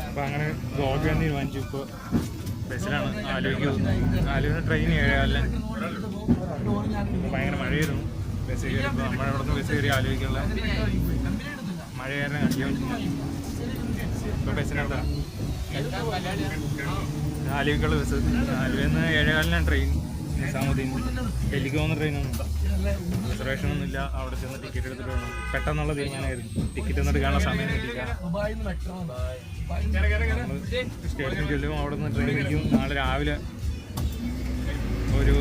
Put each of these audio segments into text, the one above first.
അപ്പൊ അങ്ങനെ ബ്ലോഗ് തന്നെ തീരുമാനിച്ചു. ഇപ്പോൾ ബസ്സിലാണ് ആലുവ ട്രെയിൻ 7:15. ഭയങ്കര മഴയായിരുന്നു. ബസ് കയറിയപ്പോൾ നമ്മുടെ അവിടെ നിന്ന് ബസ് കയറി ആലുവയ്ക്കുള്ള മഴ കാരണം ഇപ്പോൾ ബസ്സിനകത്താണ് ആലുവയ്ക്കുള്ള ബസ്. ആലുവയിൽ നിന്ന് 7:15 ട്രെയിൻ. നിസാമുദ്ദീൻ ഡൽഹിക്ക് പോകുന്ന ട്രെയിനൊന്നും റിസർവേഷൻ ഒന്നുമില്ല. അവിടെ ചെന്ന് ടിക്കറ്റ് എടുത്തിട്ട് വേണം. പെട്ടെന്നുള്ള തീരുമാനമായിരുന്നു. ടിക്കറ്റ് ഒന്നും എടുക്കാനുള്ള സമയം കിട്ടിയില്ല. നമ്മൾ സ്റ്റേഷനിൽ ചെല്ലും. അവിടെ നിന്ന് ട്രെയിൻ ഇരിക്കും. നാളെ രാവിലെ ഒരു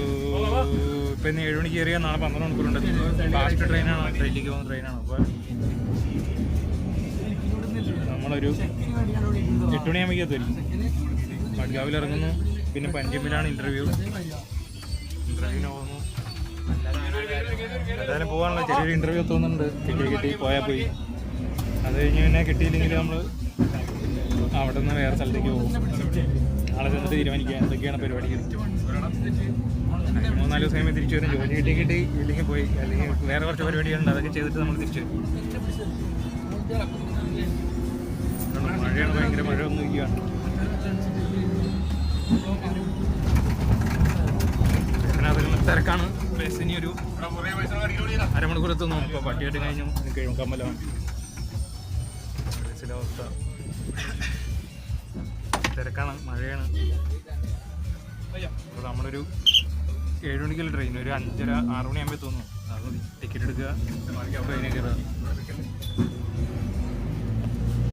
ഇപ്പം ഇന്ന് 7 മണിക്ക് കയറിയാൽ നാളെ 12 മണിക്കൂറുണ്ട്. ഫാസ്റ്റ് ട്രെയിനാണ്, ഡൽഹിക്ക് പോകുന്ന ട്രെയിനാണ്. അപ്പോൾ നമ്മളൊരു 8 മണിയാകുമ്പോഴേക്കും എത്തുമായിരിക്കും. മഡ്ഗാവിൽ ഇറങ്ങുന്നു. പിന്നെ പഞ്ചമിലാണ് ഇൻ്റർവ്യൂവിന് പോകുന്നു. എന്തായാലും പോകാനുള്ള ചെറിയൊരു ഇൻ്റർവ്യൂ തോന്നുന്നുണ്ട്. ടിക്കറ്റ് കിട്ടി പോയാൽ പോയി. അത് കഴിഞ്ഞ് പിന്നെ കിട്ടിയില്ലെങ്കിൽ നമ്മൾ അവിടെ നിന്ന് വേറെ സ്ഥലത്തേക്ക് പോകും. നാളെ ചെന്നിട്ട് തീരുമാനിക്കുക എന്തൊക്കെയാണ് പരിപാടികൾ. 3-4 ദിവസം കഴിയുമ്പോൾ തിരിച്ചു വരും. ജോലി കിട്ടി ഇല്ലെങ്കിൽ പോയി. അല്ലെങ്കിൽ വേറെ കുറച്ച് പരിപാടികളുണ്ട്, അതൊക്കെ ചെയ്തിട്ട് നമ്മൾ തിരിച്ചു വരും. മഴയാണ്, ഭയങ്കര മഴ ഒന്നും ഇരിക്കുകയാണ്. ബസ്സിനകത്ത് തിരക്കാണ്. ബസ്സിന് ഒരു അരമണിക്കൂർ എത്തുന്നു. ഇപ്പോൾ പട്ടിയായിട്ട് കഴിഞ്ഞു. കിഴക്കമ്പലമാണ് ബസ്സിലെ അവസ്ഥ. തിരക്കാണ്, മഴയാണ്. അപ്പോൾ നമ്മളൊരു 7 മണിക്കുള്ള ട്രെയിൻ ഒരു 5:30-6 മണിയാകുമ്പോൾ തോന്നുന്നു. അത് ടിക്കറ്റ് എടുക്കുക, ട്രെയിനിൽ കയറുക.